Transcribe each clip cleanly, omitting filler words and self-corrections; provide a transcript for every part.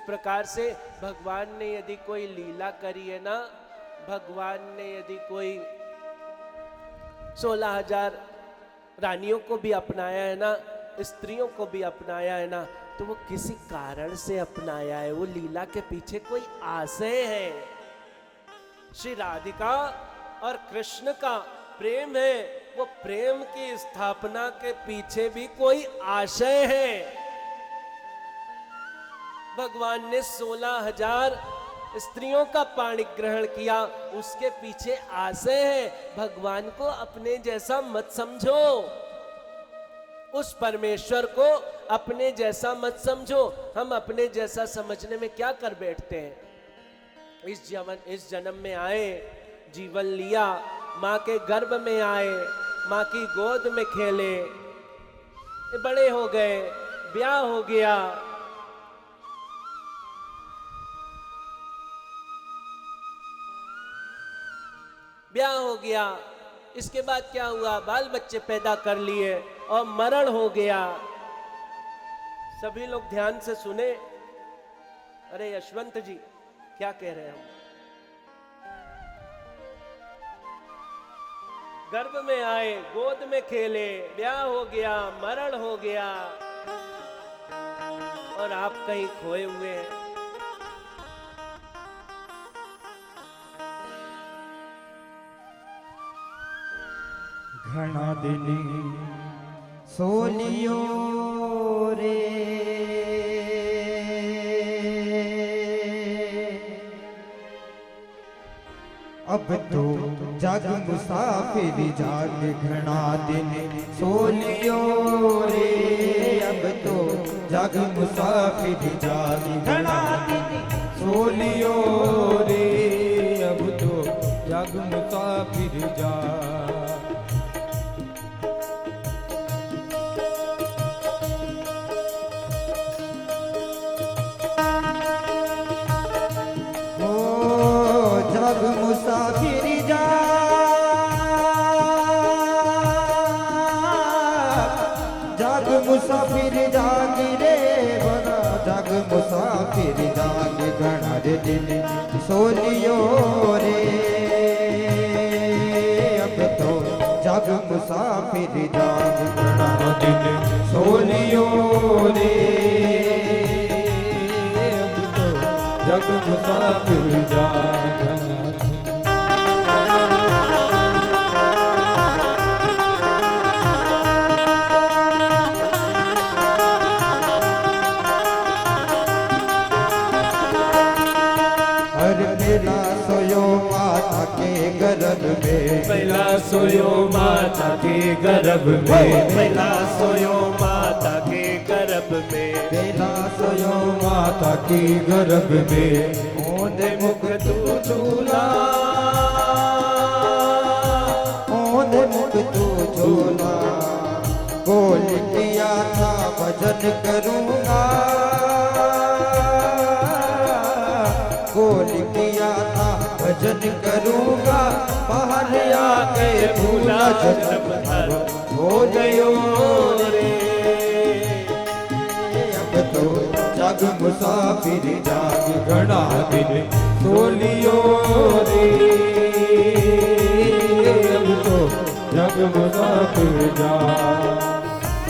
प्रकार से भगवान ने यदि कोई लीला करी है ना, भगवान ने यदि कोई 16,000 रानियों को भी अपनाया है ना, स्त्रियों को भी अपनाया है ना, तो वो किसी कारण से अपनाया है। वो लीला के पीछे कोई आशय है। श्री राधिका और कृष्ण का प्रेम है, वो प्रेम की स्थापना के पीछे भी कोई आशय है। भगवान ने 16,000 स्त्रियों का पाणी ग्रहण किया, उसके पीछे आशय है। भगवान को अपने जैसा मत समझो, उस परमेश्वर को अपने जैसा मत समझो। हम अपने जैसा समझने में क्या कर बैठते हैं? इस जन्म में आए, जीवन लिया, माँ के गर्भ में आए, माँ की गोद में खेले, बड़े हो गए, ब्याह हो गया, ब्याह हो गया, इसके बाद क्या हुआ? बाल बच्चे पैदा कर लिए और मरण हो गया। सभी लोग ध्यान से सुने। अरे यशवंत जी क्या कह रहे हो? गर्भ में आए, गोद में खेले, ब्याह हो गया, मरण हो गया, और आप कहीं खोए हुए हैं। घना दिनी सोलियो रे, अब तो जग मुसाफिर जाग। घना दिन सोलियो रे, अब तो जग मुसाफिर जाग। घना दिन सोलियो रे, अब तो जग मुसाफिर जाग। जग मुसाफिर जा, जग मुसाफिर जाग रे बना, जग मुसाफिर जाग। घना दिन सोलियो रे, अब तो जग मुसाफिर जाग। घना दिन सोलियो रे, अब तो जग मुसाफिर जाग। पहला सोयो माता के गर्भ में, पहला सोयो माता के गर्भ में, पहला सोयो माता के गर्भ में, पहला सोयो माता की गर्भ में। ओंधे मुख तू झूला, ओंधे मुख तू झूला, बोल किया था भजन करूँगा, बोल किया था भजन करूँगा। बाहर आके भूला जन्म धर हो गयो रे, अब तो जग मुसाफिर जाग। घना दिन सोलियो रे, अब तो जग मुसाफिर जाग।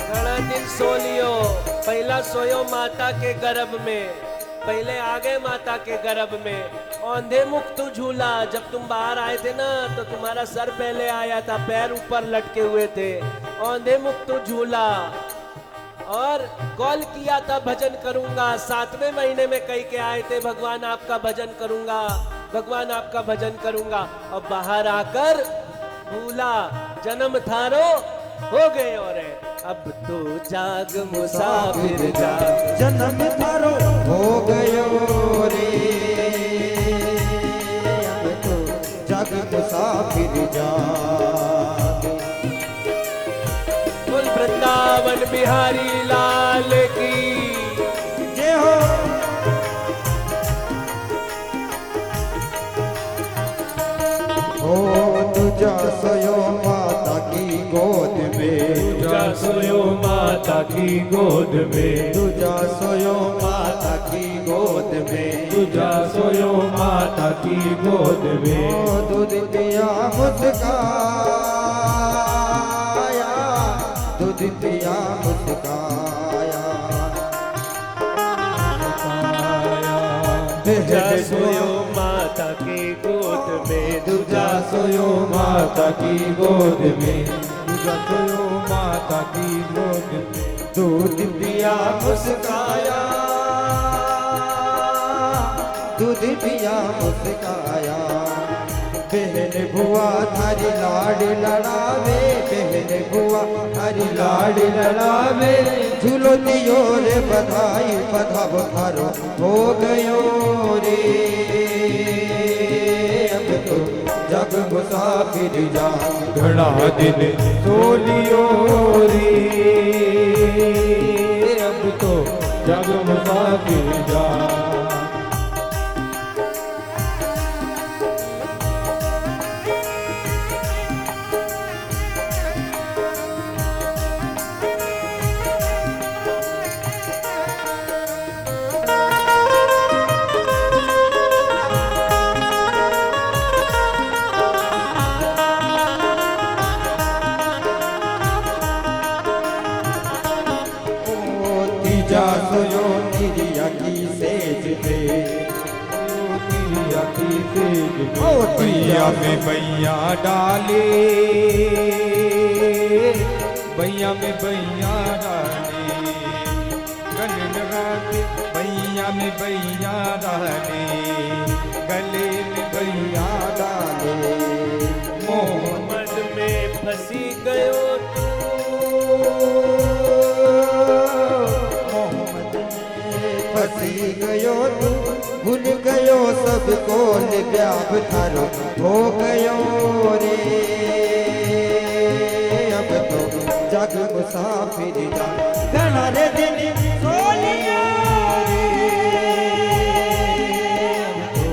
घना दिन सोलियो, पहला सोयो माता के गर्भ में, पहले आ गए माता के गर्भ में। औंधे मुख तू झूला, जब तुम बाहर आए थे ना तो तुम्हारा सर पहले आया था, पैर ऊपर लटके हुए थे। औंधे मुख तू झूला और कॉल किया था भजन करूंगा। 7वें महीने में कह के आए थे भगवान आपका भजन करूंगा, भगवान आपका भजन करूंगा। और बाहर आकर भूला, जन्म थारो हो गए और अब तो जाग मुसाफिर जाग। जन्म थारो हो गयो रे, अब तो जग मुसाफिर जाग। बोल वृंदावन बिहारी लाल की जय हो। ओ तुझा सोयो माता की गोद में, तुझा सोयो माता की गोद में, तुझा सोयो माता की गोद दूजा सोयो माता की गोद में। दूध पिया मुस्काया, दूध पिया मुस्काया। दूजा सोयो माता की गोद में, दूजा सोयो माता की गोद में, दूजा सोयो माता की गोद में। दूध पिया मुस्काया, दूध पिया मुस्काया। बहन बुआ थारी लाड लड़ावे, बहन बुआ थारी लाड लड़ावे। झूलो दियो रे बधाई बधाव थारो हो गयो रे। अब तो जग मुसाफिर जा घड़ा दिन सोलियो रे, अब तो जग मुसाफिर जा। तीजा सोयो तिरिया की सेज पे, तिरिया की सेज पे। ओ बैया में बैया डाले, बैया में बैया डाले, गले लगा के बैया में बैया डाले, गले में बैया डाले। मोहम्मद में फंसी गयो तू, मोहम्मद में फंसी गयो तू। भूल गयो सबको प्यार थारो हो गयो रे। अब तो जग मुसाफिर जा घना रे दिन सोलिया रे। अब तो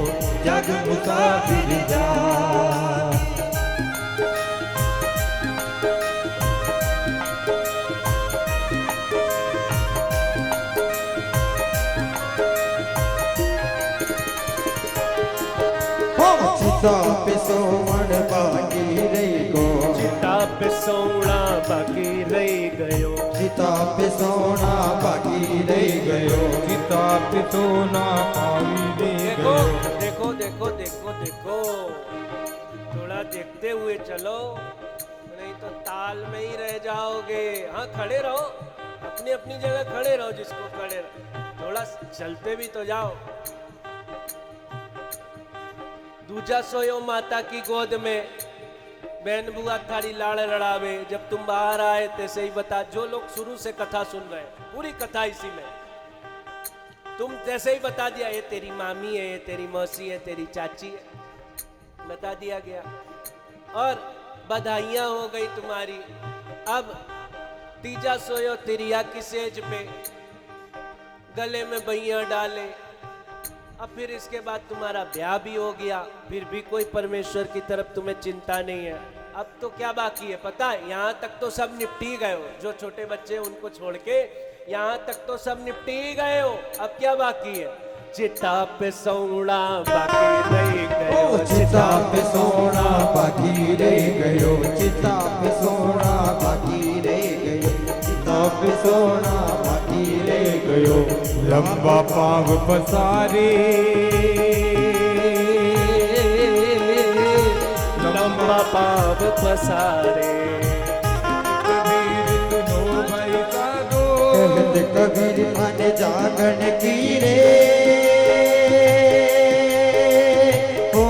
जग मुसाफिर जा। चिता पे सोवण बाकी रही गो, चिता पे सोना बाकी रही गयो, चिता पे सोना बाकी रही गयो। चिता पे सोना पावी दे देखो गयो। देखो देखो देखो देखो, थोड़ा देखते हुए चलो, नहीं तो ताल में ही रह जाओगे। हाँ खड़े रहो, अपनी अपनी जगह खड़े रहो, जिसको खड़े रहो, थोड़ा चलते भी तो जाओ। दूजा सोयो माता की गोद में, बहन बुआ थारी लाड़ लड़ावे। जब तुम बाहर आए तैसे ही बता, जो लोग शुरू से कथा सुन रहे हैं, पूरी कथा इसी में, तुम जैसे ही बता दिया, ये तेरी मामी है, ये तेरी मौसी है, तेरी चाची है, बता दिया गया और बधाइयां हो गई तुम्हारी। अब तीजा सोयो तिरिया की सेज पे, गले में बैया डाले। अब फिर इसके बाद तुम्हारा ब्याह भी हो गया, फिर भी कोई परमेश्वर की तरफ तुम्हें चिंता नहीं है। अब तो क्या बाकी है पता है? यहाँ तक तो सब निपटी गए हो, जो छोटे बच्चे उनको छोड़ के यहाँ तक तो सब निपटी गए हो। अब क्या बाकी है? चिता पे सोना बाकी रह गयो, चिता पे सोना बाकी रह गयो, चिता पे सोना बाकी रह गयो, चिता पे सोना बाकी रह गयो। लंबा पाव पसारे, लंबा पाव पसारे। कबीर तुनो भाई का दो, कहत कबीर मन जागन की रे। ओ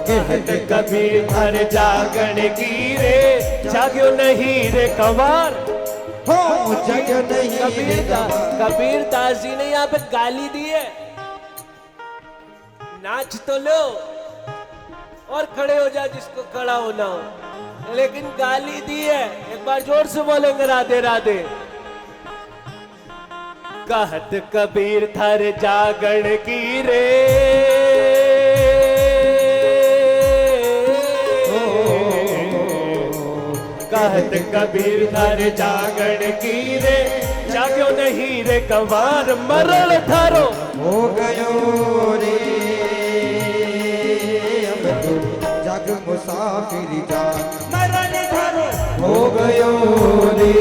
कहत कबीर हर जागण की रे, जाग्यो नहीं रे कवार। हो जग नहीं कबीर दास जी ने यहाँ पे गाली दी है, नाच तो लो और खड़े हो जा जिसको खड़ा होना हो, लेकिन गाली दी है। एक बार जोर से बोलेंगे राधे राधे। कहत कबीर थर जागण की रे, कहत कबीर थर जागण की रे, जाग्यो नहीं रे गवार मरण थारो हो गयो रे अब तो जग मुसाफिर जान मरण थारो हो गयो रे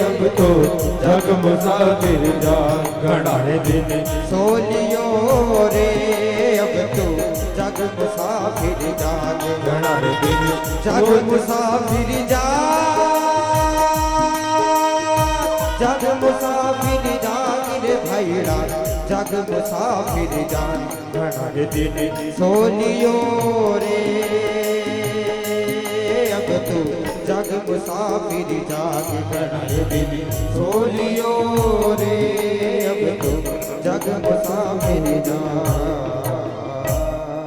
अब तो जग मुसाफिर जान घड़ाड़े दिन सोलियो रे अब तो जग मुसाफिर जान घड़ाड़े दिन जग मुसाफिर जान जग मुसाफिर जान रे भाईड़ा जग मुसाफिर जान घड़ाड़े दिन सोलियो रे अब तो जग मुसाफिर जान घड़ाड़े दिन सोलियो रे अब तो जग मुसाफिर जान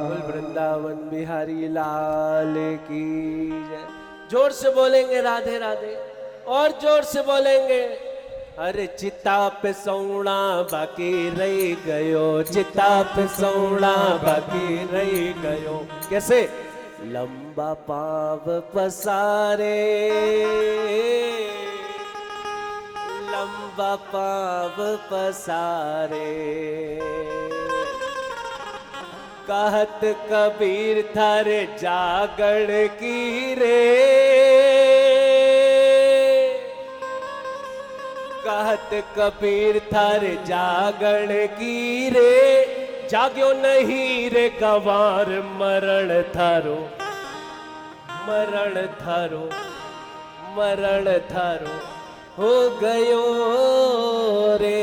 बोल वृंदावन बिहारी लाल की जय। जोर से बोलेंगे राधे राधे और जोर से बोलेंगे। अरे चिता पे सोना बाकी रही गयो चिता पे सोना बाकी रही गयो। कैसे? लंबा पाव पसारे लंबा पाव पसारे कहत कबीर थारे जागड़ की रे कहत कबीर थारे जागड़ की रे जाग्यो नहीं रे गवार मरण थारो मरण थारो मरण थारो हो गयो रे।